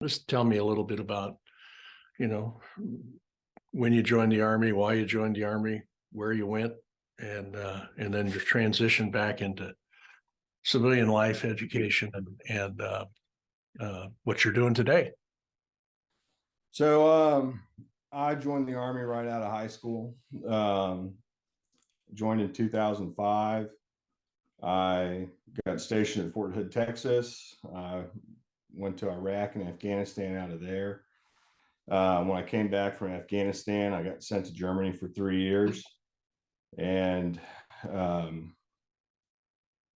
Just tell me a little bit about, you know, when you joined the Army, why you joined the Army, where you went, and then your transition back into civilian life, education, and what you're doing today. So I joined the Army right out of high school. Joined in 2005. I got stationed at Fort Hood, Texas. I went to Iraq and Afghanistan out of there. When I came back from Afghanistan, I got sent to Germany for 3 years. And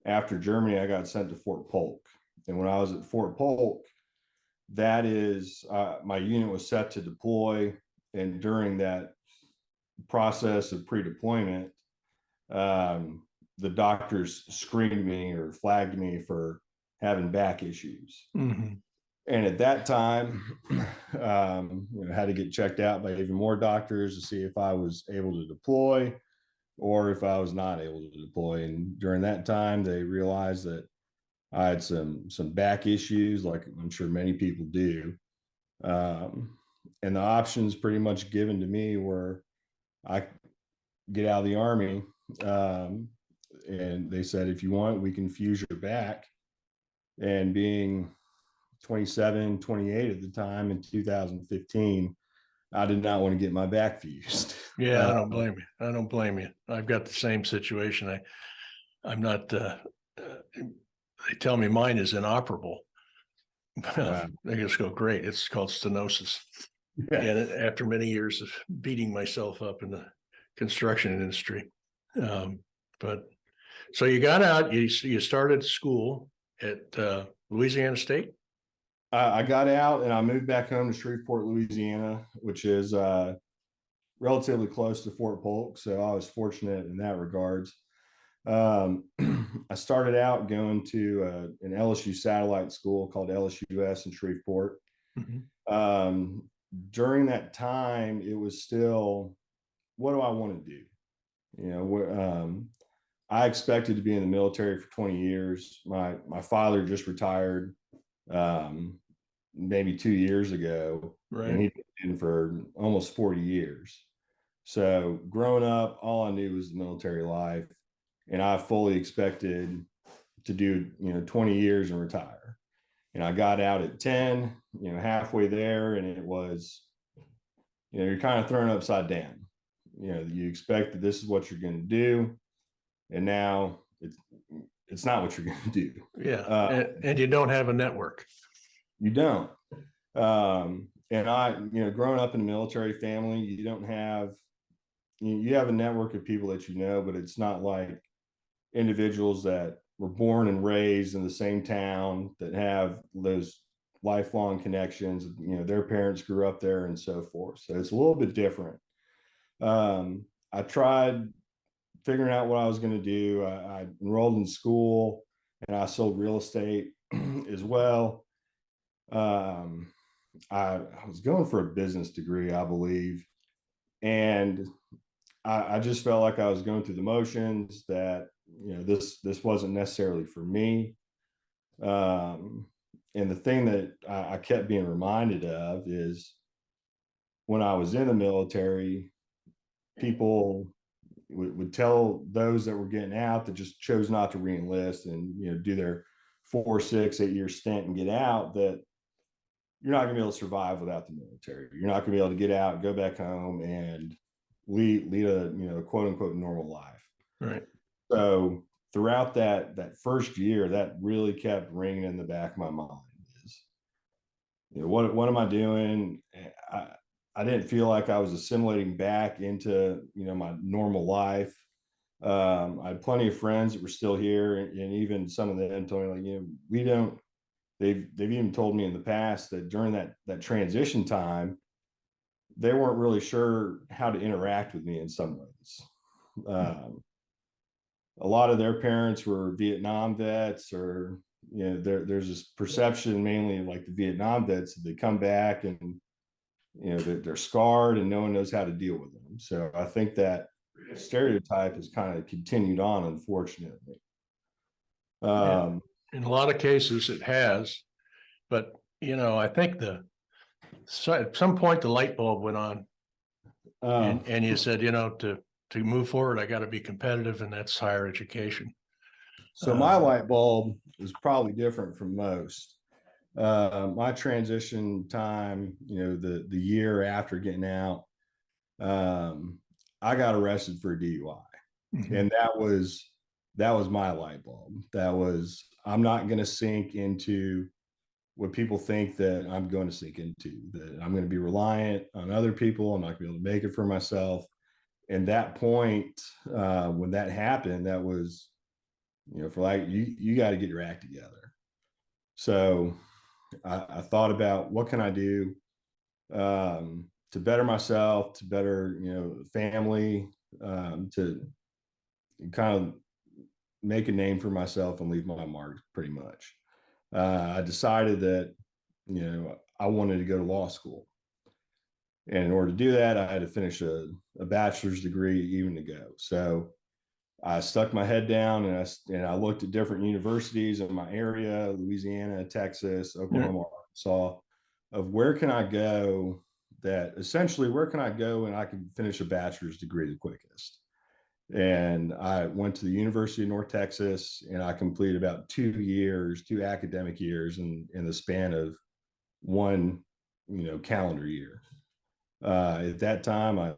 after Germany, I got sent to Fort Polk. And when I was at Fort Polk, that is, my unit was set to deploy. And during that process of pre-deployment, the doctors screened me or flagged me for having back issues. Mm-hmm. And at that time, had to get checked out by even more doctors to see if I was able to deploy or if I was not able to deploy. And during that time, they realized that I had some back issues, like I'm sure many people do. And the options pretty much given to me were I get out of the Army. And they said, if you want, we can fuse your back. And being 27, 28 at the time in 2015, I did not want to get my back fused. Yeah, I don't blame you. I don't blame you. I've got the same situation. I'm not, they tell me mine is inoperable. They just go, great. It's called stenosis. Yeah. And after many years of beating myself up in the construction industry. But so you got out, you started school at Louisiana State? I got out and I moved back home to Shreveport, Louisiana, which is relatively close to Fort Polk. So I was fortunate in that regards. I started out going to an LSU satellite school called LSUS in Shreveport. Mm-hmm. During that time, it was still, what do I want to do? I expected to be in the military for 20 years. My father just retired maybe 2 years ago, right. And he'd been in for almost 40 years. So growing up, all I knew was the military life, and I fully expected to do 20 years and retire. And I got out at 10, halfway there, and it was, you're kind of thrown upside down. You expect that this is what you're going to do, and now it's not what you're going to do. Yeah, and you don't have a network. You don't. And I, growing up in a military family, you don't have, you have a network of people that but it's not like individuals that were born and raised in the same town that have those lifelong connections. Their parents grew up there and so forth. So it's a little bit different. I tried figuring out what I was going to do. I enrolled in school and I sold real estate as well. I was going for a business degree, I believe. And I just felt like I was going through the motions, that, this wasn't necessarily for me. And the thing that I kept being reminded of is when I was in the military, people would tell those that were getting out that just chose not to re-enlist and, do their 4, 6, 8 year stint and get out, that you're not going to be able to survive without the military. You're not going to be able to get out, go back home, and lead a quote unquote normal life. Right. So throughout that first year, that really kept ringing in the back of my mind is, what am I doing? I didn't feel like I was assimilating back into, my normal life. I had plenty of friends that were still here, and even some of them told me, we don't. They've even told me in the past that during that transition time, they weren't really sure how to interact with me in some ways. A lot of their parents were Vietnam vets, or there's this perception, mainly like the Vietnam vets, that they come back and they're scarred and no one knows how to deal with them. So I think that stereotype has kind of continued on, unfortunately. In a lot of cases it has, but I think so at some point the light bulb went on, and you said, to move forward, I got to be competitive, and that's higher education. So my light bulb is probably different from most. My transition time, the year after getting out, I got arrested for a DUI. Mhm. And that was my light bulb. That was, I'm not going to sink into what people think that I'm going to sink into, that I'm going to be reliant on other people. I'm not going to be able to make it for myself. And that point, when that happened, that was, for like, you got to get your act together. So I thought about what can I do to better myself, to better, family, to kind of make a name for myself and leave my mark pretty much. I decided that, I wanted to go to law school. And in order to do that, I had to finish a bachelor's degree even to go. So I stuck my head down and I looked at different universities in my area, Louisiana, Texas, Oklahoma, Arkansas, of where can I go where can I go and I can finish a bachelor's degree the quickest. And I went to the University of North Texas and I completed about 2 academic years in the span of one, calendar year. At that time, I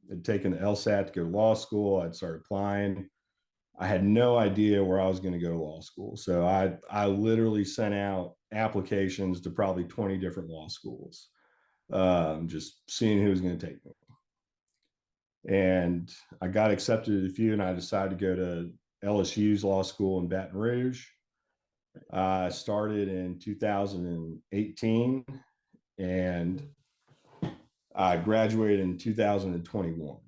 had taken the LSAT to go to law school. I'd started applying. I had no idea where I was going to go to law school. So I literally sent out applications to probably 20 different law schools, just seeing who was going to take me. And I got accepted at a few, and I decided to go to LSU's law school in Baton Rouge. I started in 2018 and I graduated in 2021.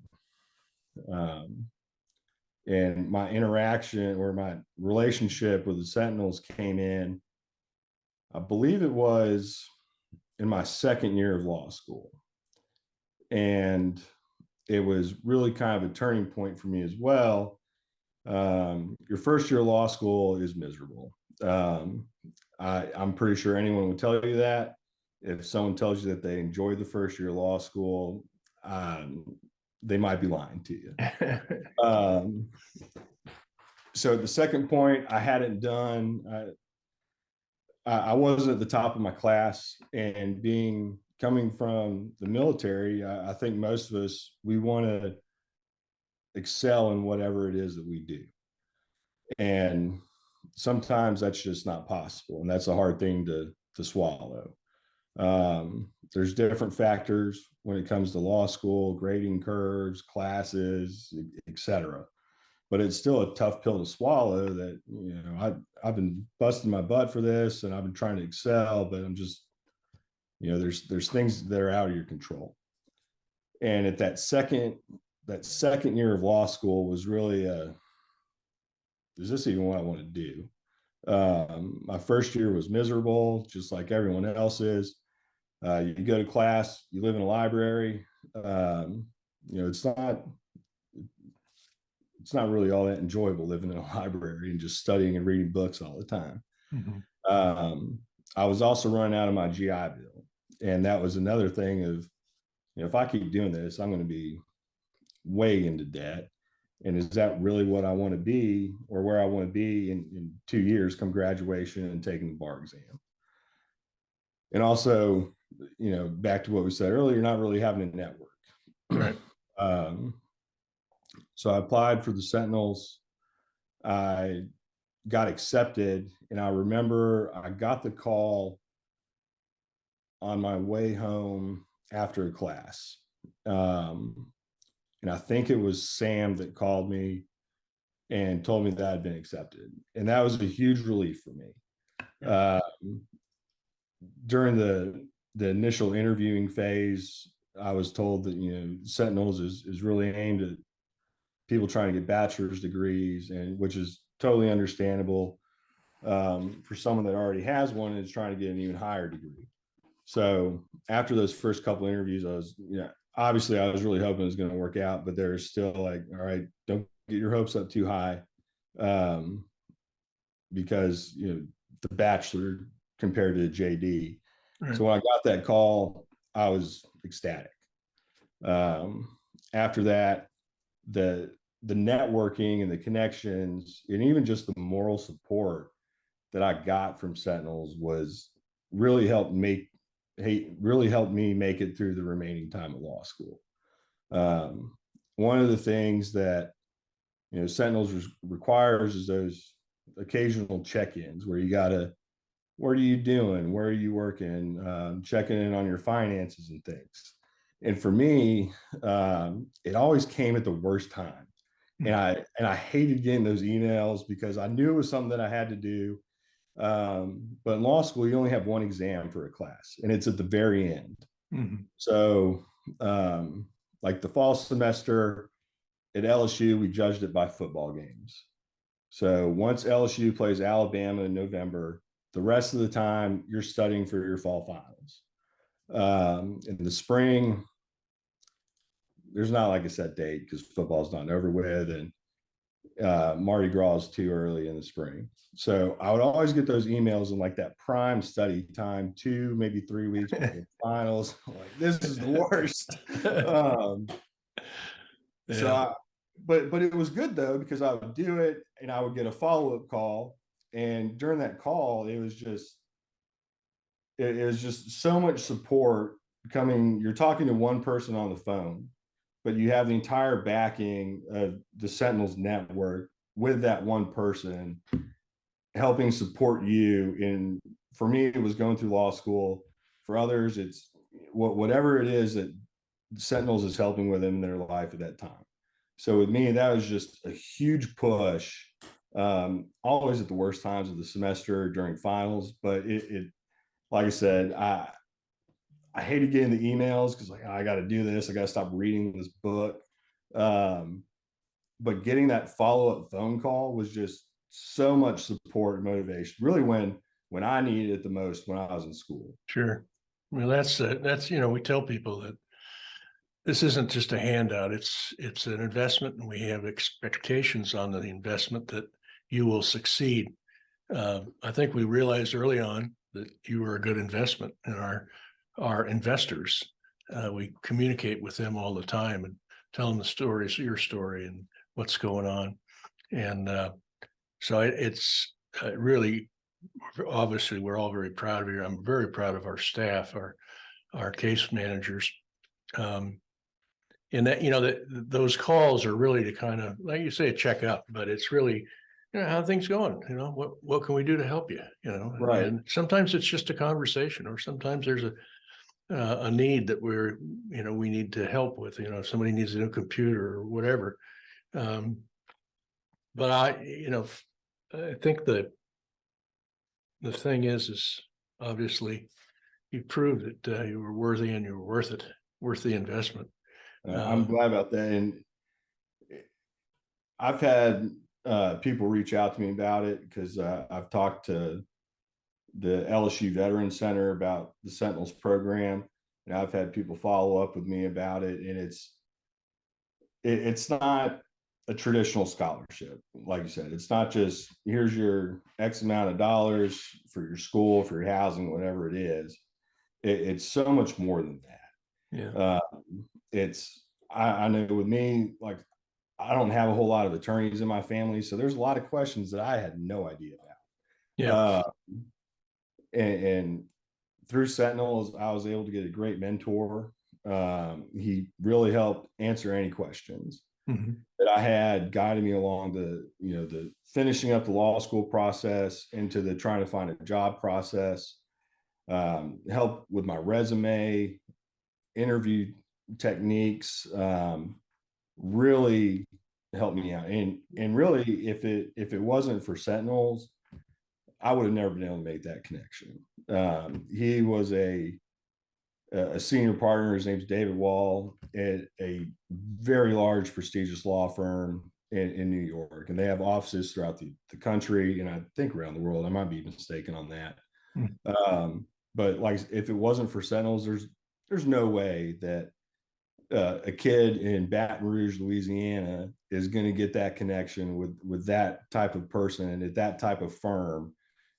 And my interaction or my relationship with the Sentinels came in, I believe it was in my second year of law school. And it was really kind of a turning point for me as well. Your first year of law school is miserable. I'm pretty sure anyone would tell you that. If someone tells you that they enjoyed the first year of law school, they might be lying to you. So the second point, I hadn't done, I wasn't at the top of my class, and coming from the military, I think most of us, we want to excel in whatever it is that we do. And sometimes that's just not possible. And that's a hard thing to swallow. There's different factors when it comes to law school, grading curves, classes, etc. But it's still a tough pill to swallow that, I've been busting my butt for this and I've been trying to excel, but I'm just, there's things that are out of your control. And at that second year of law school was really is this even what I want to do? My first year was miserable, just like everyone else is. You go to class, you live in a library. It's not really all that enjoyable living in a library and just studying and reading books all the time. Mm-hmm. I was also running out of my GI Bill. And that was another thing of, if I keep doing this, I'm going to be way into debt. And is that really what I want to be, or where I want to be in 2 years come graduation and taking the bar exam? And also, back to what we said earlier, not really having a network. Right. So I applied for the Sentinels. I got accepted, and I remember I got the call on my way home after a class. And I think it was Sam that called me and told me that I'd been accepted. And that was a huge relief for me. During the initial interviewing phase, I was told that, Sentinels is really aimed at people trying to get bachelor's degrees, and which is totally understandable for someone that already has one and is trying to get an even higher degree. So after those first couple of interviews, I was, obviously I was really hoping it was going to work out, but there's still like, all right, don't get your hopes up too high, because, the bachelor compared to JD. Right. So when I got that call, I was ecstatic. After that, the networking and the connections and even just the moral support that I got from Sentinels was really helped me make it through the remaining time of law school. One of the things that Sentinels requires is those occasional check-ins where you gotta, what are you doing? Where are you working? Checking in on your finances and things. And for me, it always came at the worst time. And I hated getting those emails because I knew it was something that I had to do. But in law school, you only have one exam for a class, and it's at the very end. Mm-hmm. So, like the fall semester at LSU, we judged it by football games. So once LSU plays Alabama in November, the rest of the time you're studying for your fall finals. In the spring, there's not like a set date because football's not over with, and Mardi Gras is too early in the spring. So I would always get those emails in like that prime study time, 2, maybe 3 weeks before finals. Like, this is the worst. So but it was good though, because I would do it and I would get a follow-up call. And during that call, it was just so much support coming. You're talking to one person on the phone, but you have the entire backing of the Sentinels network with that one person helping support you. And for me, it was going through law school. For others, it's whatever it is that Sentinels is helping with in their life at that time. So with me, that was just a huge push. Always at the worst times of the semester during finals, but it like I said, I hated getting the emails because like, I got to do this. I got to stop reading this book. But getting that follow-up phone call was just so much support and motivation, really when I needed it the most when I was in school. Sure. Well, that's we tell people that this isn't just a handout. It's an investment, and we have expectations on the investment that you will succeed. I think we realized early on that you were a good investment in our investors. We communicate with them all the time and tell them the stories, your story, and what's going on. And so it's really, obviously, we're all very proud of you. I'm very proud of our staff, our case managers. And that, those calls are really to kind of, like you say, check up, but it's really, how are things going? What can we do to help you? Right. And sometimes it's just a conversation, or sometimes there's a need that we need to help with. If somebody needs a new computer or whatever. But I think the thing is obviously you proved that you were worthy and you were worth the investment. I'm glad about that. And I've had people reach out to me about it because I've talked to the LSU Veterans Center about the Sentinels program, and I've had people follow up with me about it. And it's not a traditional scholarship, like you said. It's not just here's your X amount of dollars for your school, for your housing, whatever it is. It's so much more than that. Yeah. I know with me, like, I don't have a whole lot of attorneys in my family, so there's a lot of questions that I had no idea about. Yeah. And through Sentinels, I was able to get a great mentor. He really helped answer any questions that I had, guided me along the finishing up the law school process into the trying to find a job process, help with my resume, interview techniques, really helped me out. And really, if it wasn't for Sentinels, I would have never been able to make that connection. He was a senior partner. His name's David Wall at a very large, prestigious law firm in New York, and they have offices throughout the country, and I think around the world. I might be mistaken on that. But like, if it wasn't for Sentinels, there's no way that a kid in Baton Rouge, Louisiana, is going to get that connection with that type of person and at that type of firm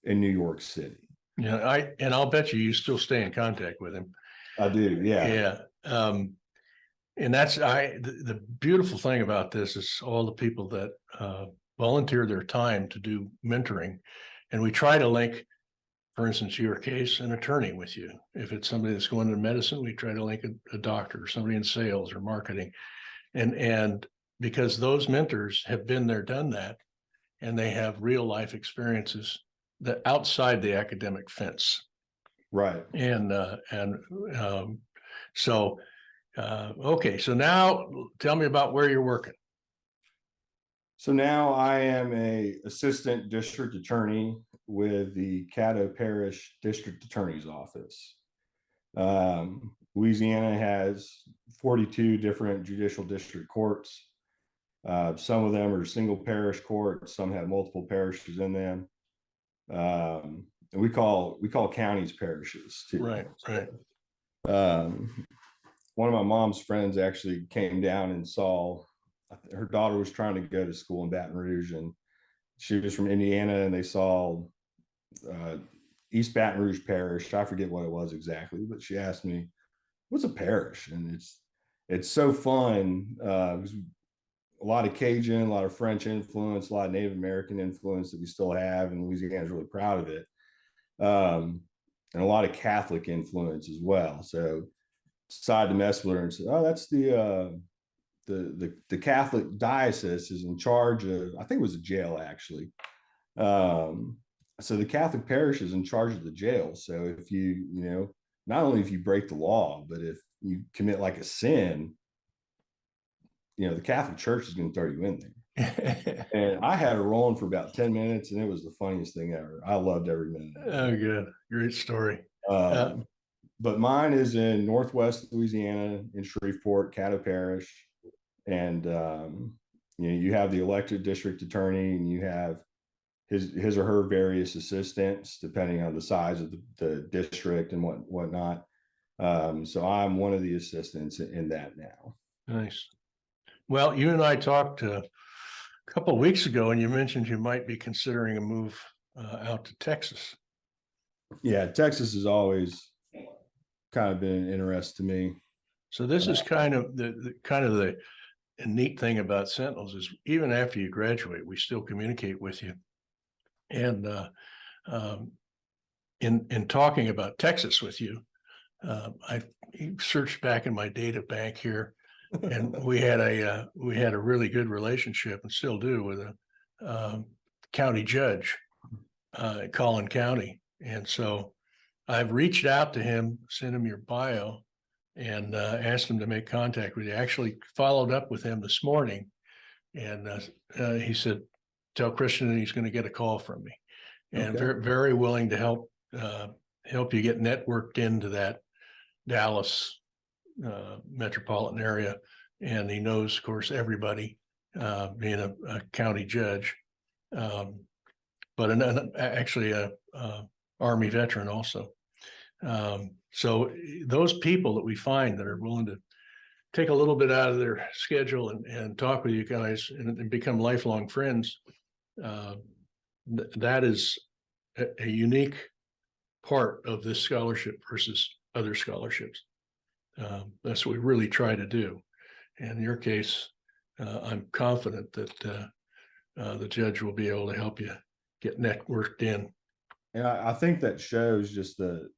in New York City. Yeah, I'll bet you still stay in contact with him. I do. Yeah. Yeah. And that's the beautiful thing about this is all the people that volunteer their time to do mentoring, and we try to link, for instance, your case, an attorney with you. If it's somebody that's going into medicine, we try to link a doctor or somebody in sales or marketing, and because those mentors have been there, done that, and they have real life experiences that outside the academic fence. Right. And so okay, so now tell me about where you're working. So now I am a assistant district attorney with the Caddo Parish District Attorney's Office. Louisiana has 42 different judicial district courts. Some of them are single parish courts. Some have multiple parishes in them. And we call counties parishes too. Right, right. One of my mom's friends actually came down and saw her daughter was trying to go to school in Baton Rouge, and she was from Indiana, and they saw East Baton Rouge Parish. I forget what it was exactly, but she asked me, "What's a parish?" And it's so fun. A lot of Cajun, a lot of French influence, a lot of Native American influence that we still have, and Louisiana is really proud of it. And a lot of Catholic influence as well. So decided to mess with her and said, "Oh, that's the Catholic diocese is in charge of, I think it was a jail actually. So the Catholic parish is in charge of the jail. So if you not only if you break the law, but if you commit like a sin, the Catholic Church is going to throw you in there." And I had her rolling for about 10 minutes, and it was the funniest thing ever. I loved every minute. Oh, good. Great story. But mine is in Northwest Louisiana in Shreveport, Caddo Parish. And you have the elected district attorney, and you have his or her various assistants depending on the size of the district and whatnot. So I'm one of the assistants in that now. Nice. Well, you and I talked a couple of weeks ago, and you mentioned you might be considering a move out to Texas. Yeah, Texas has always kind of been an interest to me. So this is kind of the neat thing about Sentinels is even after you graduate, we still communicate with you. And in talking about Texas with you, I searched back in my data bank here, and we had a really good relationship, and still do, with a county judge, Collin County. And so I've reached out to him, sent him your bio, and asked him to make contact with you. I actually followed up with him this morning, and he said, "Tell Christian that he's going to get a call from me," and very, very willing to help you get networked into that Dallas metropolitan area. And he knows, of course, everybody, being a county judge, but actually a Army veteran also. So those people that we find that are willing to take a little bit out of their schedule and talk with you guys and become lifelong friends, that is a unique part of this scholarship versus other scholarships. That's what we really try to do. And in your case, I'm confident that the judge will be able to help you get networked in. And I think that shows just the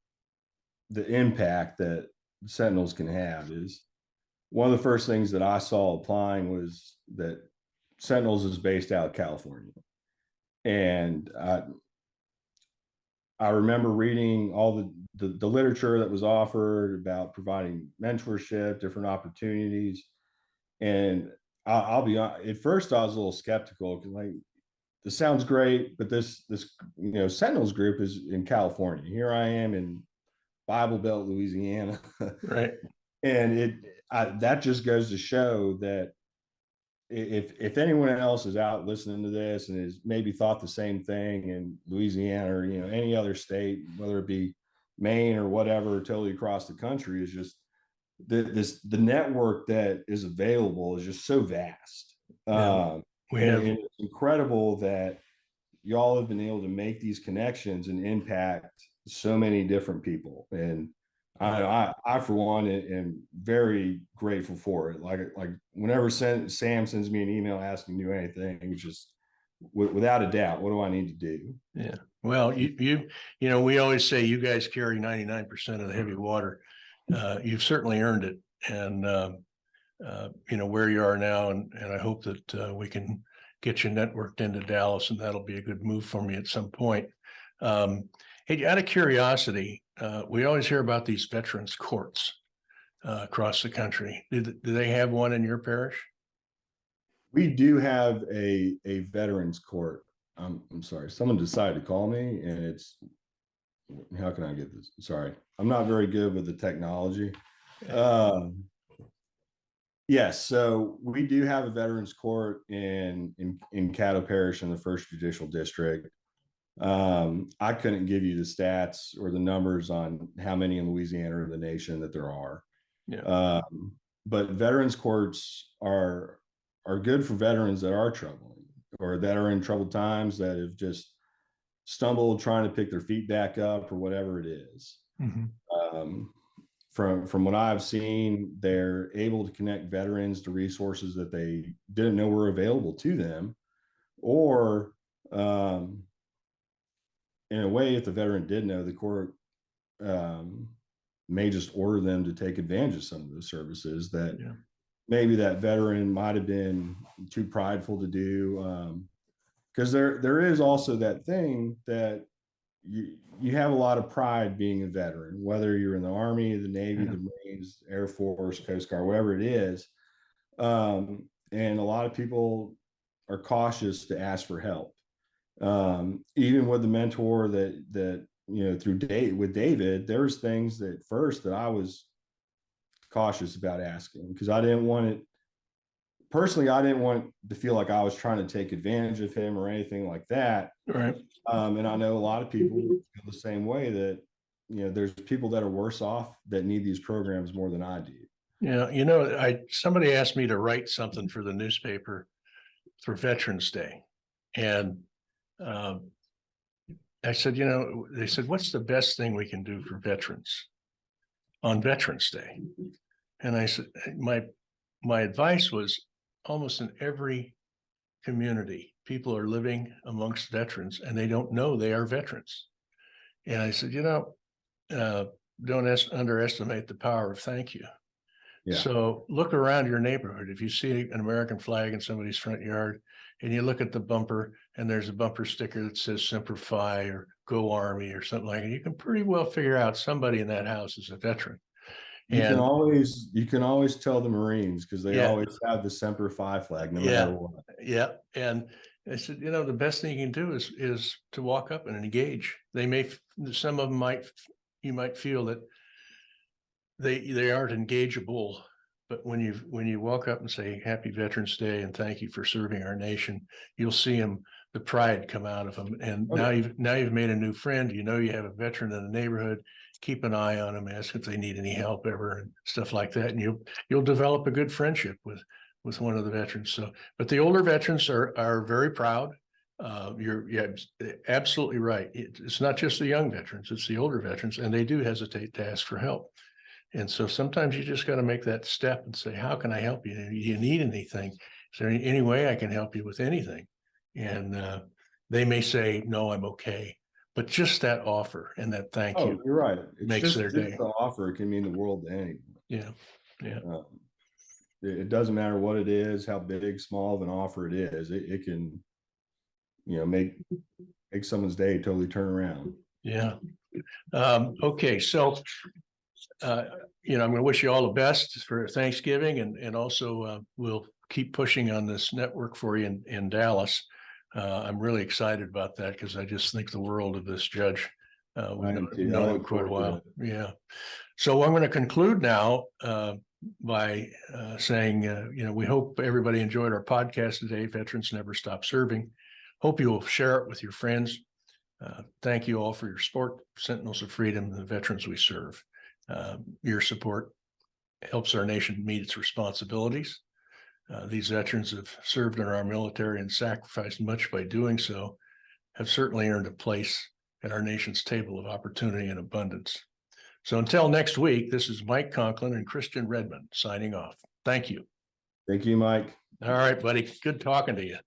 impact that Sentinels can have. Is one of the first things that I saw applying was that Sentinels is based out of California. And I remember reading all the literature that was offered about providing mentorship, different opportunities. And I'll be honest, at first I was a little skeptical because, like, this sounds great, but this Sentinels group is in California. Here I am in Bible Belt, Louisiana. Right. And that just goes to show that if anyone else is out listening to this and has maybe thought the same thing in Louisiana or any other state, whether it be Maine or whatever, totally across the country, is just the network that is available is just so vast. And it's incredible that y'all have been able to make these connections and impact so many different people. And I for one am very grateful for it. Like whenever Sam sends me an email asking to do anything, it's just without a doubt, what do I need to do? Yeah. Well, you know, we always say you guys carry 99% of the heavy water. You've certainly earned it. And, you know, where you are now. And I hope that we can get you networked into Dallas, and that'll be a good move for me at some point. Hey, out of curiosity, we always hear about these veterans courts across the country. Do they have one in your parish? We do have a veterans court. I'm sorry, someone decided to call me, and it's, how can I get this? Sorry, I'm not very good with the technology. Yes, so we do have a veterans court in Caddo Parish in the First Judicial District. I couldn't give you the stats or the numbers on how many in Louisiana or the nation that there are. Yeah. But veterans courts are good for veterans that are troubling or that are in troubled times, that have just stumbled trying to pick their feet back up or whatever it is. From what I've seen, they're able to connect veterans to resources that they didn't know were available to them, or in a way, if the veteran did know, the court may just order them to take advantage of some of those services that maybe that veteran might have been too prideful to do. Because there is also that thing that you have a lot of pride being a veteran, whether you're in the Army, the Navy, the Marines, Air Force, Coast Guard, wherever it is. And a lot of people are cautious to ask for help. Even with the mentor that you know, with David, there's things that first that I was cautious about asking, because I didn't want it personally. I didn't want to feel like I was trying to take advantage of him or anything like that. Right. And I know a lot of people feel the same way, that, you know, there's people that are worse off that need these programs more than I do. Yeah. You know, somebody asked me to write something for the newspaper for Veterans Day. And I said, you know, they said, what's the best thing we can do for veterans on Veterans Day? And I said, my advice was, almost in every community, people are living amongst veterans and they don't know they are veterans. And I said, you know, don't underestimate the power of thank you. Yeah. So look around your neighborhood. If you see an American flag in somebody's front yard and you look at the bumper and there's a bumper sticker that says Semper Fi or Go Army or something like that, you can pretty well figure out somebody in that house is a veteran. You can always tell the Marines, because they always have the Semper Fi flag no matter what. Yeah. And I said, you know, the best thing you can do is to walk up and engage. Some of them you might feel that they aren't engageable, but when you walk up and say Happy Veterans Day and thank you for serving our nation, you'll see them, the pride come out of them. And now you've made a new friend. You know, you have a veteran in the neighborhood. Keep an eye on them, ask if they need any help ever and stuff like that, and you'll develop a good friendship with one of the veterans. So, but the older veterans are very proud. You're absolutely right. It's not just the young veterans; it's the older veterans, and they do hesitate to ask for help. And so sometimes you just got to make that step and say, how can I help you? Do you need anything? Is there any way I can help you with anything? And they may say, no, I'm okay. But just that offer and that thank you. You're right. It's makes their day. The offer can mean the world to anyone. Yeah. Yeah. It doesn't matter what it is, how big, small of an offer it is. It can, you know, make someone's day totally turn around. Yeah. Okay. So, you know, I'm going to wish you all the best for Thanksgiving, and also we'll keep pushing on this network for you in Dallas. I'm really excited about that because I just think the world of this judge. We've known him quite a while. Yeah. So I'm going to conclude now by saying, you know, we hope everybody enjoyed our podcast today. Veterans Never Stop Serving. Hope you will share it with your friends. Thank you all for your support, Sentinels of Freedom, and the veterans we serve. Your support helps our nation meet its responsibilities. These veterans have served in our military and sacrificed much by doing so, have certainly earned a place at our nation's table of opportunity and abundance. So until next week, this is Mike Conklin and Christian Redmon signing off. Thank you. Thank you, Mike. All right, buddy. Good talking to you.